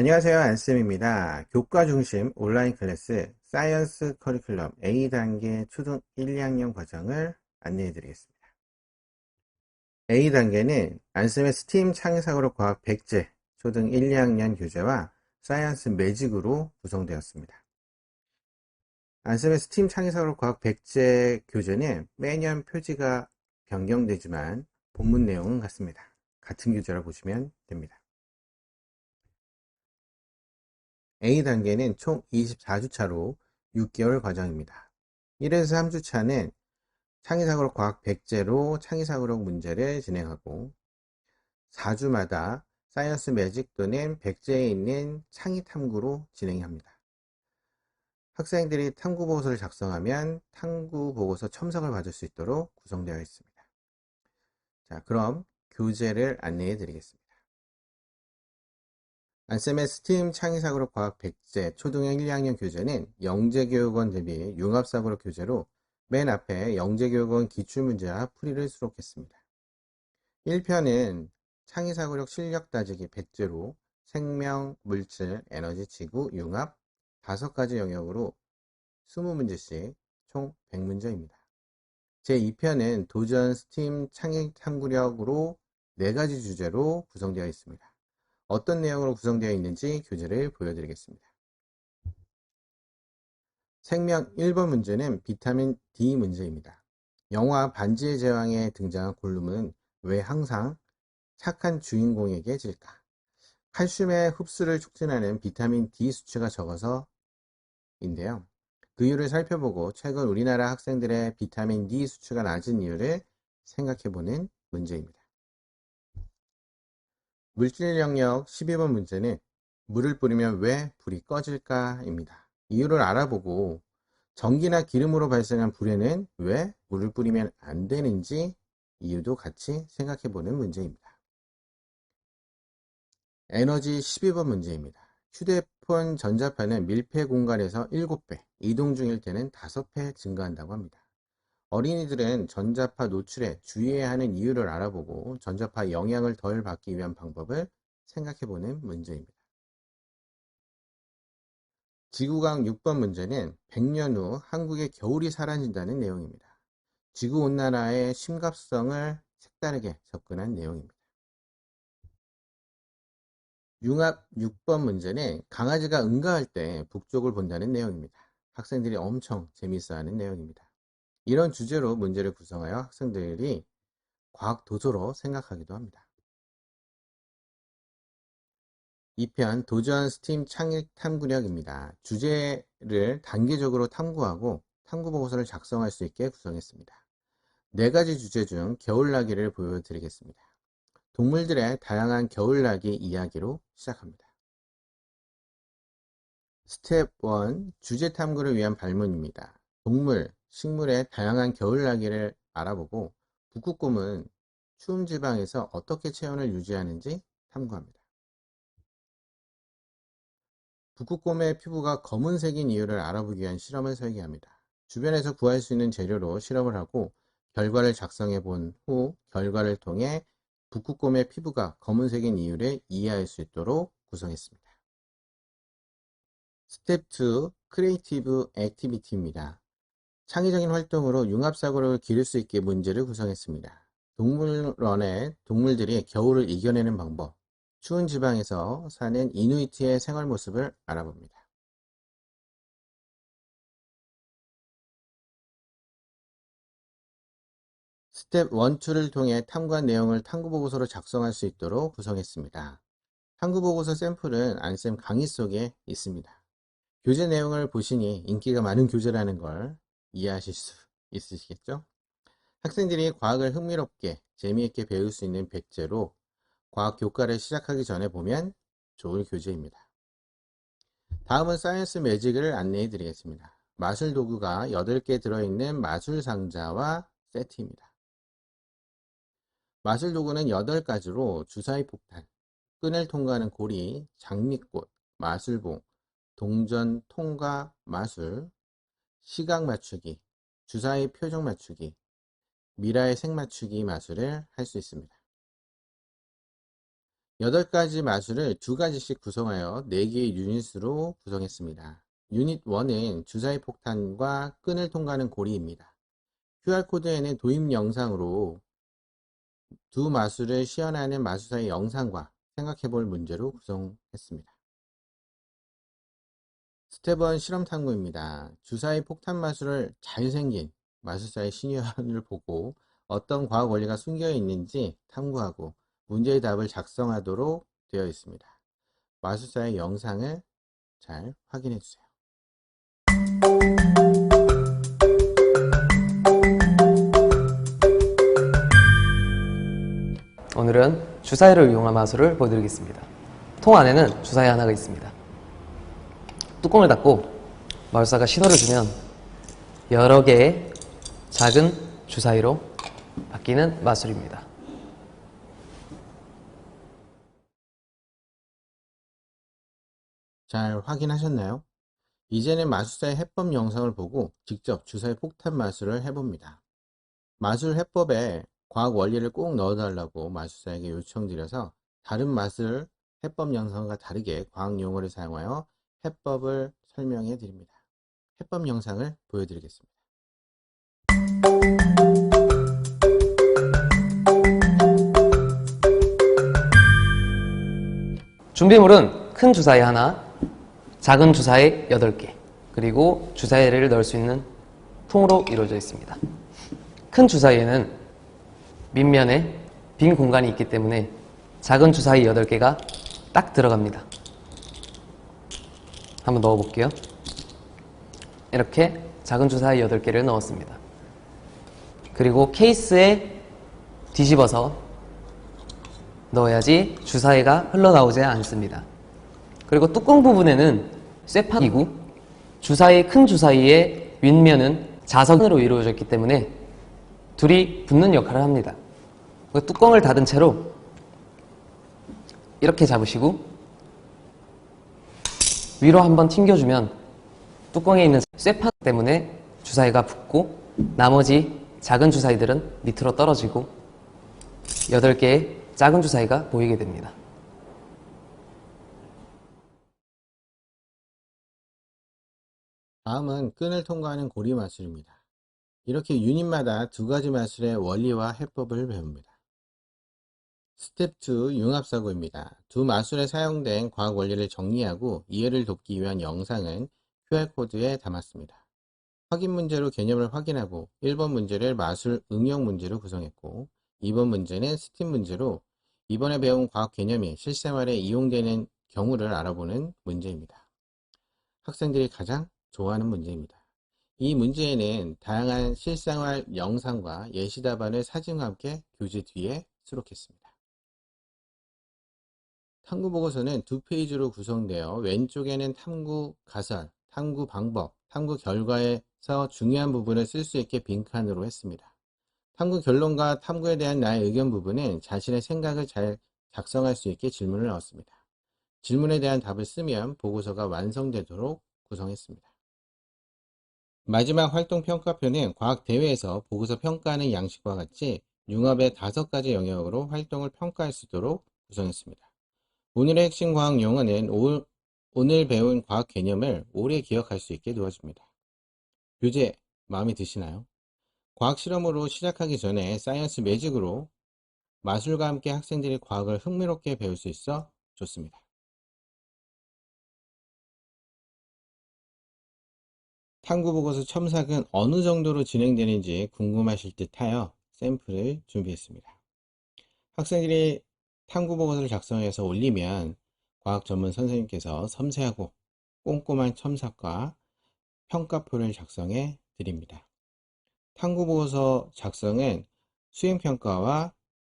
안녕하세요. 안쌤입니다. 교과 중심 온라인 클래스 사이언스 커리큘럼 A단계 초등 1, 2학년 과정을 안내해 드리겠습니다. A단계는 안쌤의 스팀 창의사고력 과학 백제 초등 1, 2학년 교재와 사이언스 매직으로 구성되었습니다. 안쌤의 스팀 창의사고력 과학 백제 교재는 매년 표지가 변경되지만 본문 내용은 같습니다. 같은 교재라 보시면 됩니다. A단계는 총 24주차로 6개월 과정입니다. 1에서 3주차는 창의사고력 과학 백제로 창의사고력 문제를 진행하고 4주마다 사이언스 매직 또는 백제에 있는 창의탐구로 진행합니다. 학생들이 탐구보고서를 작성하면 탐구보고서 첨삭을 받을 수 있도록 구성되어 있습니다. 자, 그럼 교재를 안내해 드리겠습니다. 안쌤의 스팀 창의사고력 과학 백제 초등학 1, 2학년 교재는 영재교육원 대비 융합사고력 교재로 맨 앞에 영재교육원 기출문제와 풀이를 수록했습니다. 1편은 창의사고력 실력 따지기 백제로 생명, 물질, 에너지, 지구, 융합 5가지 영역으로 20문제씩 총 100문제입니다. 제2편은 도전 스팀 창의 탐구력으로 4가지 주제로 구성되어 있습니다. 어떤 내용으로 구성되어 있는지 교재를 보여드리겠습니다. 생명 1번 문제는 비타민 D 문제입니다. 영화 반지의 제왕에 등장한 골룸은 왜 항상 착한 주인공에게 질까? 칼슘의 흡수를 촉진하는 비타민 D 수치가 적어서인데요. 그 이유를 살펴보고 최근 우리나라 학생들의 비타민 D 수치가 낮은 이유를 생각해보는 문제입니다. 물질 영역 12번 문제는 물을 뿌리면 왜 불이 꺼질까? 입니다. 이유를 알아보고 전기나 기름으로 발생한 불에는 왜 물을 뿌리면 안 되는지 이유도 같이 생각해 보는 문제입니다. 에너지 12번 문제입니다. 휴대폰 전자파는 밀폐 공간에서 7배, 이동 중일 때는 5배 증가한다고 합니다. 어린이들은 전자파 노출에 주의해야 하는 이유를 알아보고 전자파 영향을 덜 받기 위한 방법을 생각해 보는 문제입니다. 지구과학 6번 문제는 100년 후 한국의 겨울이 사라진다는 내용입니다. 지구온난화의 심각성을 색다르게 접근한 내용입니다. 융합 6번 문제는 강아지가 응가할 때 북쪽을 본다는 내용입니다. 학생들이 엄청 재밌어하는 내용입니다. 이런 주제로 문제를 구성하여 학생들이 과학 도서로 생각하기도 합니다. 2편 도전 스팀 창의 탐구력입니다. 주제를 단계적으로 탐구하고 탐구보고서를 작성할 수 있게 구성했습니다. 4가지 주제 중 겨울나기를 보여드리겠습니다. 동물들의 다양한 겨울나기 이야기로 시작합니다. 스텝 1 주제 탐구를 위한 발문입니다. 동물, 식물의 다양한 겨울나기를 알아보고 북극곰은 추운 지방에서 어떻게 체온을 유지하는지 탐구합니다. 북극곰의 피부가 검은색인 이유를 알아보기 위한 실험을 설계합니다. 주변에서 구할 수 있는 재료로 실험을 하고 결과를 작성해 본 후 결과를 통해 북극곰의 피부가 검은색인 이유를 이해할 수 있도록 구성했습니다. 스텝 2 크리에이티브 액티비티입니다. 창의적인 활동으로 융합사고를 기를 수 있게 문제를 구성했습니다. 동물원에 동물들이 겨울을 이겨내는 방법, 추운 지방에서 사는 이누이트의 생활 모습을 알아봅니다. 스텝 1, 2를 통해 탐구한 내용을 탐구보고서로 작성할 수 있도록 구성했습니다. 탐구보고서 샘플은 안쌤 강의 속에 있습니다. 교재 내용을 보시니 인기가 많은 교재라는 걸 이해하실 수 있으시겠죠? 학생들이 과학을 흥미롭게 재미있게 배울 수 있는 백제로 과학 교과를 시작하기 전에 보면 좋은 교재입니다. 다음은 사이언스 매직을 안내해 드리겠습니다. 마술 도구가 8개 들어있는 마술 상자와 세트입니다. 마술 도구는 8가지로 주사위 폭탄, 끈을 통과하는 고리, 장미꽃, 마술봉, 동전 통과 마술, 시각 맞추기, 주사위 표정 맞추기, 미라의 색 맞추기 마술을 할 수 있습니다. 8가지 마술을 2가지씩 구성하여 4개의 유닛으로 구성했습니다. 유닛 1은 주사위 폭탄과 끈을 통과하는 고리입니다. QR코드에는 도입 영상으로 두 마술을 시연하는 마술사의 영상과 생각해볼 문제로 구성했습니다. 스텝 1 실험 탐구입니다. 주사위 폭탄 마술을 잘생긴 마술사의 시연을 보고 어떤 과학 원리가 숨겨 있는지 탐구하고 문제의 답을 작성하도록 되어 있습니다. 마술사의 영상을 잘 확인해 주세요. 오늘은 주사위를 이용한 마술을 보여드리겠습니다. 통 안에는 주사위 하나가 있습니다. 뚜껑을 닫고 마술사가 신호를 주면 여러 개의 작은 주사위로 바뀌는 마술입니다. 잘 확인하셨나요? 이제는 마술사의 해법 영상을 보고 직접 주사위 폭탄 마술을 해봅니다. 마술 해법에 과학 원리를 꼭 넣어달라고 마술사에게 요청드려서 다른 마술 해법 영상과 다르게 과학 용어를 사용하여 해법을 설명해 드립니다. 해법 영상을 보여드리겠습니다. 준비물은 큰 주사위 하나, 작은 주사위 8개, 그리고 주사위를 넣을 수 있는 통으로 이루어져 있습니다. 큰 주사위에는 밑면에 빈 공간이 있기 때문에 작은 주사위 8개가 딱 들어갑니다. 한번 넣어볼게요. 이렇게 작은 주사위 8개를 넣었습니다. 그리고 케이스에 뒤집어서 넣어야지 주사위가 흘러나오지 않습니다. 그리고 뚜껑 부분에는 쇠판이고 큰 주사위의 윗면은 자석으로 이루어져 있기 때문에 둘이 붙는 역할을 합니다. 뚜껑을 닫은 채로 이렇게 잡으시고 위로 한번 튕겨주면 뚜껑에 있는 쇠판 때문에 주사위가 붙고 나머지 작은 주사위들은 밑으로 떨어지고 8개의 작은 주사위가 보이게 됩니다. 다음은 끈을 통과하는 고리 마술입니다. 이렇게 유닛마다 2가지 마술의 원리와 해법을 배웁니다. 스텝 2 융합사고입니다. 두 마술에 사용된 과학 원리를 정리하고 이해를 돕기 위한 영상은 QR코드에 담았습니다. 확인 문제로 개념을 확인하고 1번 문제를 마술 응용 문제로 구성했고 2번 문제는 스팀 문제로 이번에 배운 과학 개념이 실생활에 이용되는 경우를 알아보는 문제입니다. 학생들이 가장 좋아하는 문제입니다. 이 문제에는 다양한 실생활 영상과 예시 답안을 사진과 함께 교재 뒤에 수록했습니다. 탐구 보고서는 2페이지로 구성되어 왼쪽에는 탐구 가설, 탐구 방법, 탐구 결과에서 중요한 부분을 쓸 수 있게 빈칸으로 했습니다. 탐구 결론과 탐구에 대한 나의 의견 부분은 자신의 생각을 잘 작성할 수 있게 질문을 넣었습니다. 질문에 대한 답을 쓰면 보고서가 완성되도록 구성했습니다. 마지막 활동 평가표는 과학 대회에서 보고서 평가하는 양식과 같이 융합의 5가지 영역으로 활동을 평가할 수 있도록 구성했습니다. 오늘의 핵심 과학 용어는 오늘 배운 과학 개념을 오래 기억할 수 있게 도와줍니다. 교재 마음에 드시나요? 과학 실험으로 시작하기 전에 사이언스 매직으로 마술과 함께 학생들이 과학을 흥미롭게 배울 수 있어 좋습니다. 탐구보고서 첨삭은 어느 정도로 진행되는지 궁금하실 듯하여 샘플을 준비했습니다. 학생들이 탐구보고서를 작성해서 올리면 과학 전문 선생님께서 섬세하고 꼼꼼한 첨삭과 평가표를 작성해 드립니다. 탐구보고서 작성은 수행평가와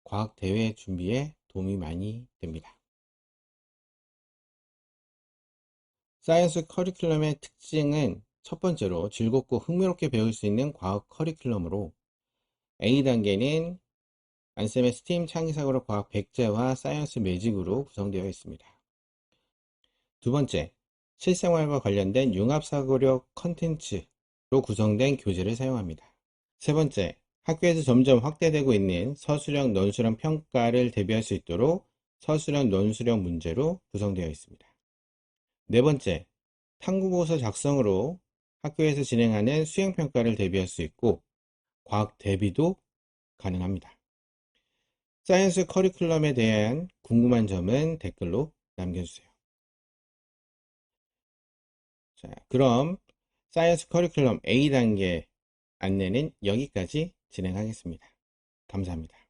과학대회 준비에 도움이 많이 됩니다. 사이언스 커리큘럼의 특징은 첫 번째로 즐겁고 흥미롭게 배울 수 있는 과학 커리큘럼으로 A단계는 안쌤의 스팀 창의사고로 과학 백제와 사이언스 매직으로 구성되어 있습니다. 두 번째, 실생활과 관련된 융합사고력 컨텐츠로 구성된 교재를 사용합니다. 세 번째, 학교에서 점점 확대되고 있는 서술형, 논술형 평가를 대비할 수 있도록 서술형, 논술형 문제로 구성되어 있습니다. 네 번째, 탐구보고서 작성으로 학교에서 진행하는 수행평가를 대비할 수 있고 과학 대비도 가능합니다. 사이언스 커리큘럼에 대한 궁금한 점은 댓글로 남겨주세요. 자, 그럼 사이언스 커리큘럼 A단계 안내는 여기까지 진행하겠습니다. 감사합니다.